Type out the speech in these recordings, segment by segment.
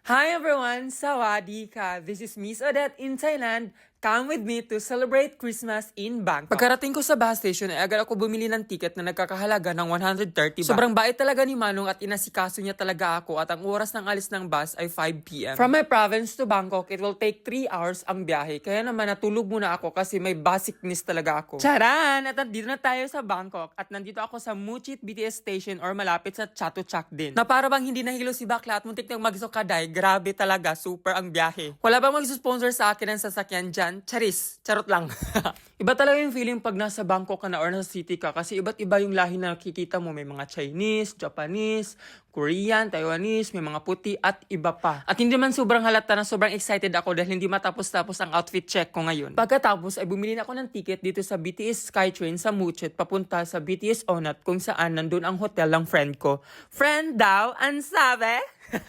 Hi everyone! Sawadee ka! This is Miss Odette in Thailand. Come with me to celebrate Christmas in Bangkok. Pagkarating ko sa bus station ay agad ako bumili ng ticket na nagkakahalaga ng 130 baht. Sobrang bait talaga ni Manong at inasikaso niya talaga ako at ang oras ng alis ng bus ay 5 p.m. From my province to Bangkok, it will take 3 hours ang biyahe. Kaya naman natulog muna ako kasi may bus sickness talaga ako. Charan! At nandito na tayo sa Bangkok at nandito ako sa Muchit BTS station or malapit sa Chatuchak din. Na para bang hindi nahilo si bakla at muntik nang magsukaday, grabe talaga, super ang biyahe. Wala bang magsusponsor sa akin ng sasakyan dyan? Charis, charot lang. Iba talaga yung feeling pag nasa Bangkok ka na or nasa city ka kasi iba't iba yung lahi na nakikita mo. May mga Chinese, Japanese, Korean, Taiwanese, may mga puti at iba pa. At hindi man sobrang halata na sobrang excited ako dahil hindi matapos-tapos ang outfit check ko ngayon. Pagkatapos ay bumili na ako ng ticket dito sa BTS Skytrain sa Muchit papunta sa BTS Onat kung saan nandun ang hotel ng friend ko. Friend daw, ang sabi?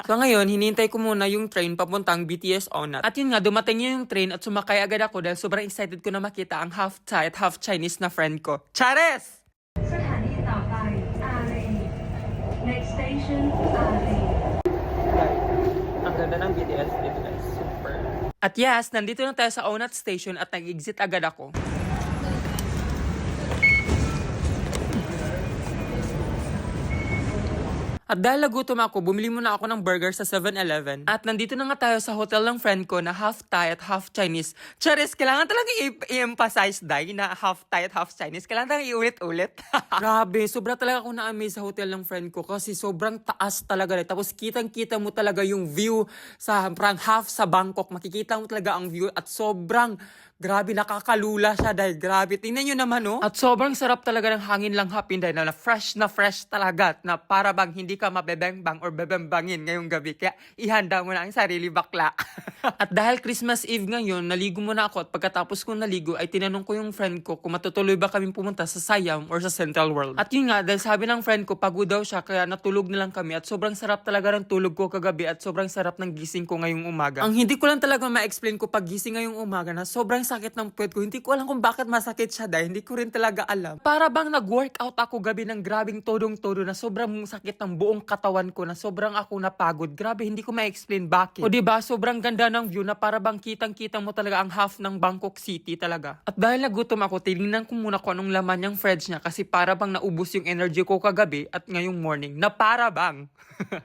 So ngayon, hinihintay ko muna yung train papuntang BTS Onat. At yun nga, dumating yung train at sumakay agad ako dahil sobrang excited ko na makita ang half Thai at half Chinese na friend ko. Chares! สถานีต่อไปอารี Next station อารี Ang ganda ng BTS dito guys. Super. At yes, nandito na tayo sa Onat Station at nag-exit agad ako. At dahil nagutom ako, bumili muna ako ng burger sa 7-Eleven. At nandito na nga tayo sa hotel ng friend ko na half Thai at half Chinese. Charis, kailangan talaga i-emphasize dahil na half Thai at half Chinese. Kailangan talaga iulit-ulit. Grabe, sobra talaga ako na-amaze sa hotel ng friend ko kasi sobrang taas talaga. Tapos kitang-kita mo talaga yung view sa parang half sa Bangkok. Makikita mo talaga ang view at sobrang grabe, nakakalula siya dahil grabe. Tingnan nyo naman, oh. At sobrang sarap talaga ng hangin lang hapin dahil na fresh talaga. Na para bang hindi ka mabebembang or bebembangin ngayong gabi. Kaya ihanda mo na ang sarili bakla. At dahil Christmas Eve ngayon, naligo muna ako. At pagkatapos kong naligo, ay tinanong ko yung friend ko kung matutuloy ba kami pumunta sa Siam or sa Central World. At yun nga, dahil sabi ng friend ko, pagod daw siya, kaya natulog na lang kami. At sobrang sarap talaga ng tulog ko kagabi at sobrang sarap ng gising ko ngayong umaga. Ang hindi ko lang talaga ma-explain ko pag gising ngayong umaga na sobrang sakit ng puwet ko. Hindi ko alam kung bakit masakit siya dahil hindi ko rin talaga alam. Para bang nag-workout ako gabi ng grabing todong-todo na sobrang sakit ng buong katawan ko na sobrang ako napagod. Grabe, hindi ko ma-explain bakit. O diba, sobrang ganda ng view na para bang kitang-kita mo talaga ang half ng Bangkok City talaga. At dahil nagutom ako, tinignan ko muna kung anong laman yung fridge niya kasi para bang naubos yung energy ko kagabi at ngayong morning na para bang.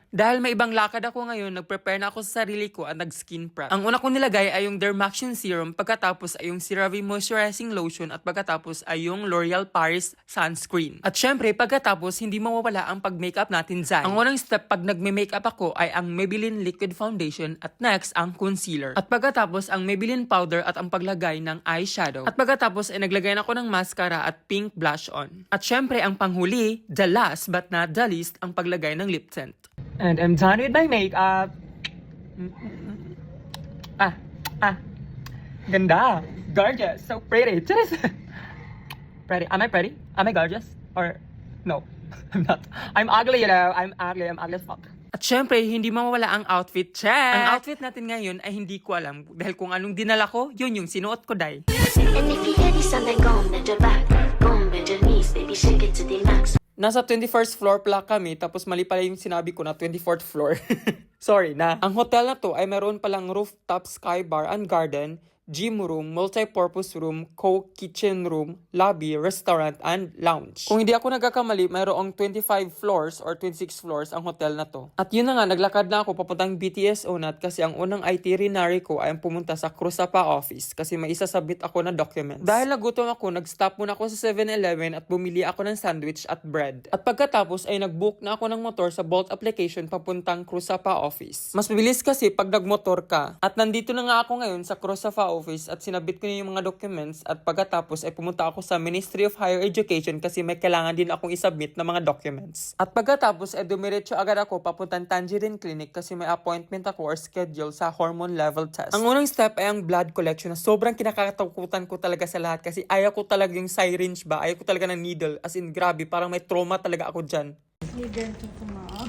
Dahil may ibang lakad ako ngayon, nag-prepare na ako sa sarili ko at nag-skin prep. Ang una ko nilagay ay yung Dermaction Serum, pagkatapos ay yung CeraVe Moisturizing Lotion at pagkatapos ay yung L'Oreal Paris Sunscreen. At syempre, pagkatapos, hindi mawawala ang pag-makeup natin dyan. Ang unang step pag nag-makeup ako ay ang Maybelline Liquid Foundation at next ang concealer. At pagkatapos, ang Maybelline Powder at ang paglagay ng eyeshadow. At pagkatapos ay naglagay na ako ng mascara at pink blush on. At syempre, ang panghuli, the last but not the least, ang paglagay ng lip tint. And I'm done with my makeup. Ganda. Gorgeous. So pretty. Just pretty. Am I pretty? Am I gorgeous? Or no? I'm not. I'm ugly, you know. I'm ugly as fuck. At syempre, hindi mawawala ang outfit check. Ang outfit natin ngayon ay hindi ko alam. Dahil kung anong dinala ko, yun yung sinuot ko, day. And if you hear this song, then go and bend your back. Go and bend your knees, baby, shake it to the max. Nasa 21st floor pala kami, tapos mali pala yung sinabi ko na 24th floor. Sorry na. Ang hotel na to ay meron palang rooftop sky bar and garden, gym room, multi-purpose room, co-kitchen room, lobby, restaurant, and lounge. Kung hindi ako nagkakamali, mayroong 25 floors or 26 floors ang hotel na to. At yun na nga, naglakad na ako papuntang BTS Onat kasi ang unang itinerary ko ay ang pumunta sa Krusapa office kasi may isasabit ako na documents. Dahil nagutom ako, nag-stop muna ako sa 7-Eleven at bumili ako ng sandwich at bread. At pagkatapos ay nag-book na ako ng motor sa Bolt application papuntang Krusapa office. Mas mabilis kasi pag nagmotor ka. At nandito na nga ako ngayon sa Krusapa office at sinabit ko na yung mga documents at pagkatapos ay pumunta ako sa Ministry of Higher Education kasi may kailangan din akong isubmit na mga documents. At pagkatapos ay dumiretso agad ako papuntang Tangerine Clinic kasi may appointment ako or schedule sa hormone level test. Ang unang step ay ang blood collection na sobrang kinakatakutan ko talaga sa lahat kasi ayaw ko talaga yung syringe ba, ayaw ko talaga ng needle, as in grabe, parang may trauma talaga ako dyan. Needle to tomorrow.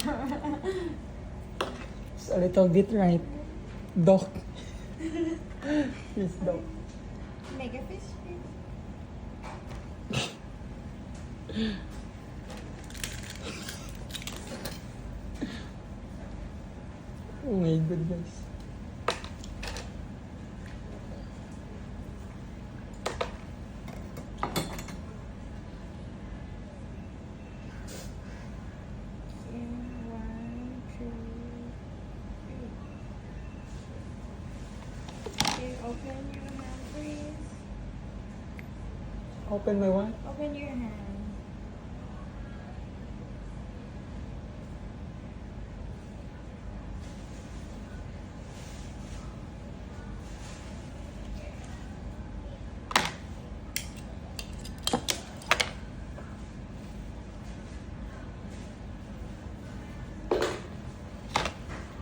It's a little bit right. Doc. Yes, Doc. Mega fish. Oh my God, guys. Open your hand, please. Open my what? Open your hand.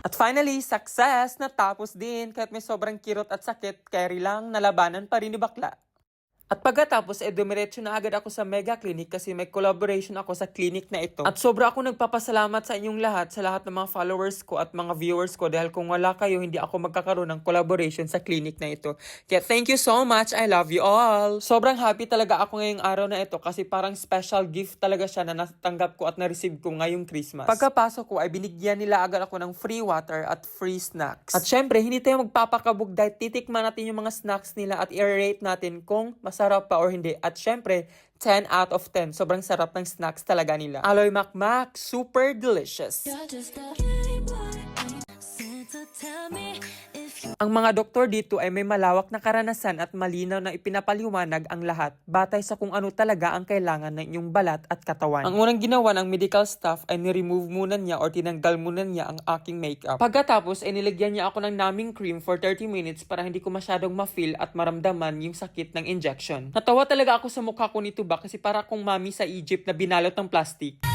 At finally, success! Natapos din. Kahit may sobrang kirot at sakit, carry lang, nalabanan pa rin ni bakla. At pagkatapos, dumiretso na agad ako sa Mega Clinic kasi may collaboration ako sa clinic na ito. At sobra ako nagpapasalamat sa inyong lahat, sa lahat ng mga followers ko at mga viewers ko dahil kung wala kayo, hindi ako magkakaroon ng collaboration sa clinic na ito. Kaya thank you so much. I love you all. Sobrang happy talaga ako ngayong araw na ito kasi parang special gift talaga siya na natanggap ko at na-receive ko ngayong Christmas. Pagkapasok ko ay binigyan nila agad ako ng free water at free snacks. At syempre, hindi tayo magpapakabog dahil titikman natin yung mga snacks nila at i-rate natin kung masarap pa or hindi. At syempre, 10 out of 10. Sobrang sarap ng snacks talaga nila. Aloy Makmak, super delicious. Ang mga doktor dito ay may malawak na karanasan at malinaw na ipinapaliwanag ang lahat batay sa kung ano talaga ang kailangan ng inyong balat at katawan. Ang unang ginawa ng medical staff ay ni-remove muna niya or tinanggal muna niya ang aking makeup. Pagkatapos ay nilagyan niya ako ng numbing cream for 30 minutes para hindi ko masyadong ma-feel at maramdaman yung sakit ng injection. Natawa talaga ako sa mukha ko nito ba kasi para akong mami sa Egypt na binalot ng plastic.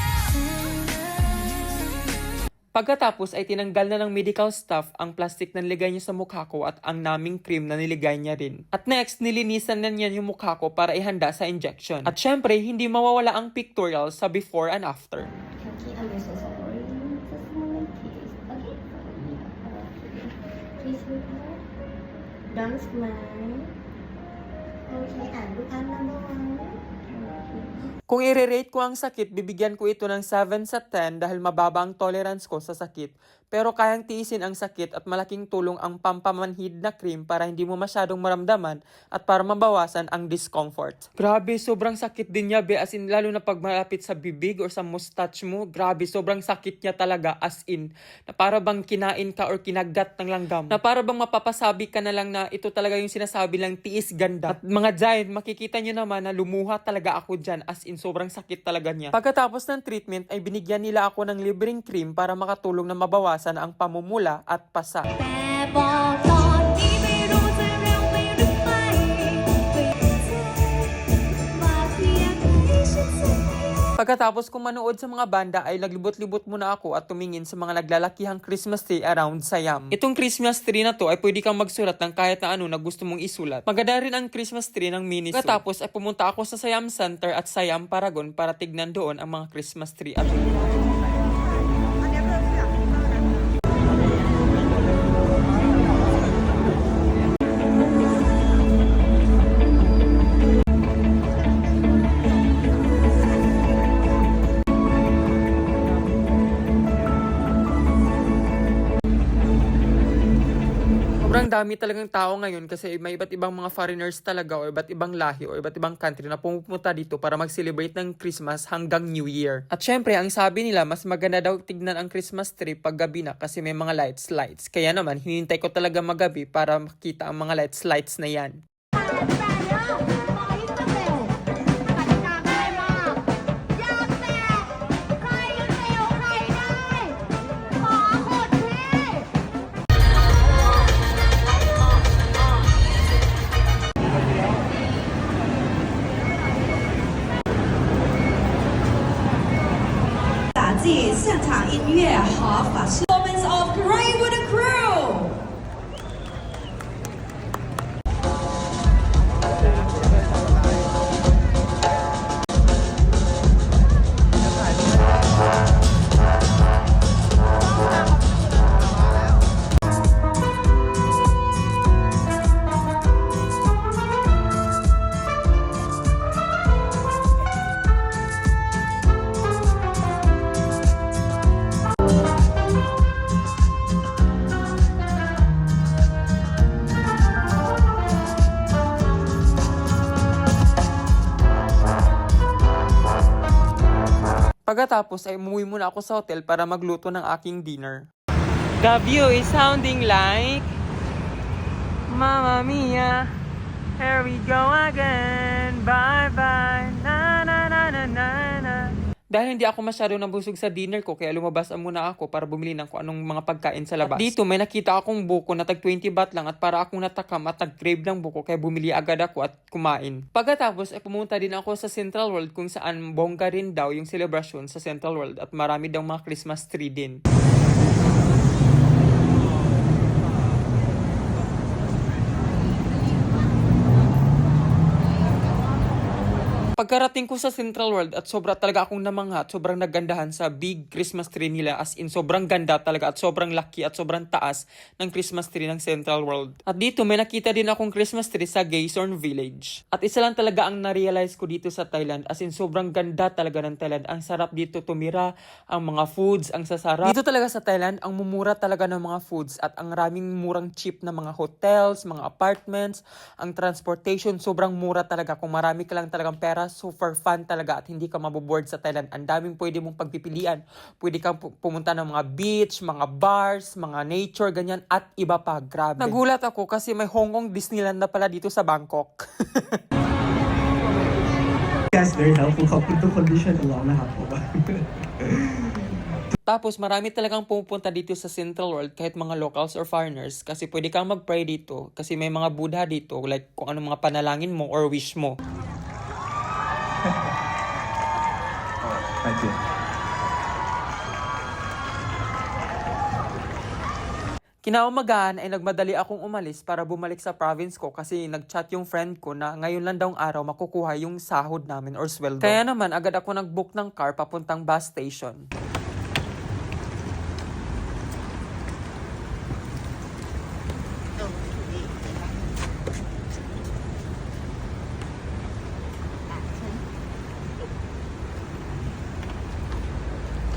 Pagkatapos ay tinanggal na ng medical staff ang plastic na niligay niya sa mukha ko at ang naming cream na niligay niya rin. At next, nilinisan na niya yung mukha ko para ihanda sa injection. At syempre, hindi mawawala ang pictorial sa before and after. Okay, I'm so sorry. Just want to kiss. Okay? Please look up. Don't smile. Okay, and look at number 1. Kung i-rate ko ang sakit, bibigyan ko ito ng 7 sa 10 dahil mababa ang tolerance ko sa sakit. Pero kayang tiisin ang sakit at malaking tulong ang pampamanhid na cream para hindi mo masyadong maramdaman at para mabawasan ang discomfort. Grabe, sobrang sakit din niya, be. As in, lalo na pag malapit sa bibig or sa mustache mo. Grabe, sobrang sakit niya talaga. As in, na para bang kinain ka or kinagat ng langgam. Na para bang mapapasabi ka na lang na ito talaga yung sinasabi lang tiis ganda. At mga giant, makikita niyo naman na lumuha talaga ako dyan. As in, sobrang sakit talaga niya. Pagkatapos ng treatment ay binigyan nila ako ng libreng cream para makatulong na mabawasan ang pamumula at pasa. Pagkatapos kong manood sa mga banda ay naglibot-libot muna ako at tumingin sa mga naglalakihang Christmas tree around Siam. Itong Christmas tree na to ay pwede kang magsulat ng kahit na ano na gusto mong isulat. Maganda rin ang Christmas tree ng Miniso. Pagkatapos ay pumunta ako sa Siam Center at Siam Paragon para tignan doon ang mga Christmas tree. At sobrang dami talagang tao ngayon kasi may iba't ibang mga foreigners talaga o iba't ibang lahi o iba't ibang country na pumupunta dito para mag-celebrate ng Christmas hanggang New Year. At syempre, ang sabi nila, mas maganda daw tignan ang Christmas tree pag gabi na kasi may mga lights. Kaya naman, hinintay ko talaga magabi para makita ang mga lights na yan. Performance of Greywood Crew. Pagkatapos ay umuwi muna ako sa hotel para magluto ng aking dinner. The view is sounding like Mamma Mia. Here we go again. Bye bye. Na na na na na na. Dahil hindi ako masyado nabusog sa dinner ko, kaya lumabas muna ako para bumili ng kung anong mga pagkain sa labas. At dito may nakita akong buko na tag 20 baht lang at para akong natakam at nag-crave ng buko, kaya bumili agad ako at kumain. Pagkatapos ay pumunta din ako sa Central World kung saan bongga rin daw yung celebration sa Central World at marami daw mga Christmas tree din. Pagkarating ko sa Central World at sobra talaga akong namangha at sobrang nagandahan sa big Christmas tree nila, as in sobrang ganda talaga at sobrang laki at sobrang taas ng Christmas tree ng Central World. At dito may nakita din akong Christmas tree sa Gaesorn Village. At isa lang talaga ang na-realize ko dito sa Thailand, as in sobrang ganda talaga ng Thailand. Ang sarap dito tumira, ang mga foods, ang sasarap. Dito talaga sa Thailand, ang mumura talaga ng mga foods at ang raming murang cheap na mga hotels, mga apartments, ang transportation, sobrang mura talaga. Kung marami ka lang talagang pera, super fun talaga at hindi ka maboboard sa Thailand. Ang daming pwede mong pagpipilian. Pwede kang pumunta ng mga beach, mga bars, mga nature, ganyan, at iba pa. Grabe. Nagulat ako kasi may Hong Kong Disneyland na pala dito sa Bangkok. Yes, very helpful. ขอบคุณทุกคนที่ช่วยตลอดนะครับผม Tapos marami talagang pupunta dito sa Central World kahit mga locals or foreigners kasi pwede kang mag-pray dito kasi may mga Buddha dito like kung ano mga panalangin mo or wish mo. Thank you. Kinaumagahan ay nagmadali akong umalis para bumalik sa province ko kasi nag-chat yung friend ko na ngayon lang daw araw makukuha yung sahod namin or sweldo. Kaya naman agad ako nag-book ng car papuntang bus station.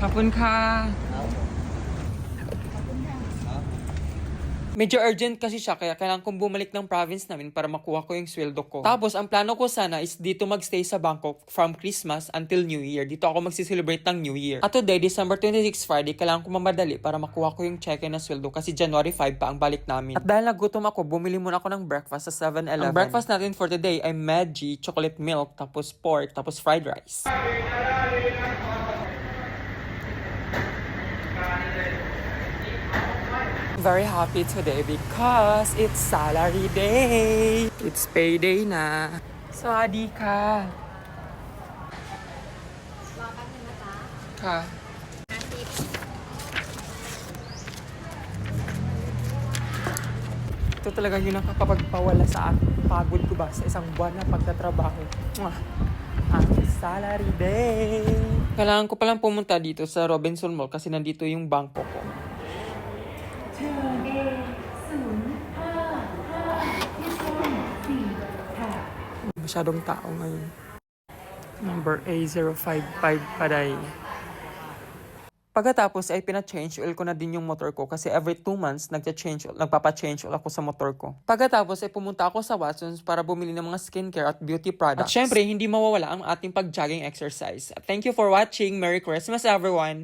Kapun ka. Medyo urgent kasi siya kaya kailangan kong bumalik ng province namin para makuha ko yung sweldo ko. Tapos ang plano ko sana is dito magstay sa Bangkok from Christmas until New Year. Dito ako magsiselebrate ng New Year. At today, December 26 Friday, kailangan ko mamadali para makuha ko yung check-in na sweldo kasi January 5 pa ang balik namin. At dahil nagutom ako, bumili muna ako ng breakfast sa 7-Eleven. Ang breakfast natin for today ay Maggi, chocolate milk, tapos pork, tapos fried rice. Very happy today because it's salary day. It's payday na. So, adi ka. Ka. Ito talaga yun ang kapapagpawala sa akin. Pagod ko ba sa isang buwan na pagtatrabaho. Ang salary day. Kailangan ko palang pumunta dito sa Robinson Mall kasi nandito yung bangko ko. Masyadong tao ngayon. Number A055 paday. Pagkatapos ay pina-change oil ko na din yung motor ko kasi every 2 months nagpapa-change oil ako sa motor ko. Pagkatapos ay pumunta ako sa Watsons para bumili ng mga skincare at beauty products. At syempre, hindi mawawala ang ating pag-jogging exercise. Thank you for watching. Merry Christmas everyone!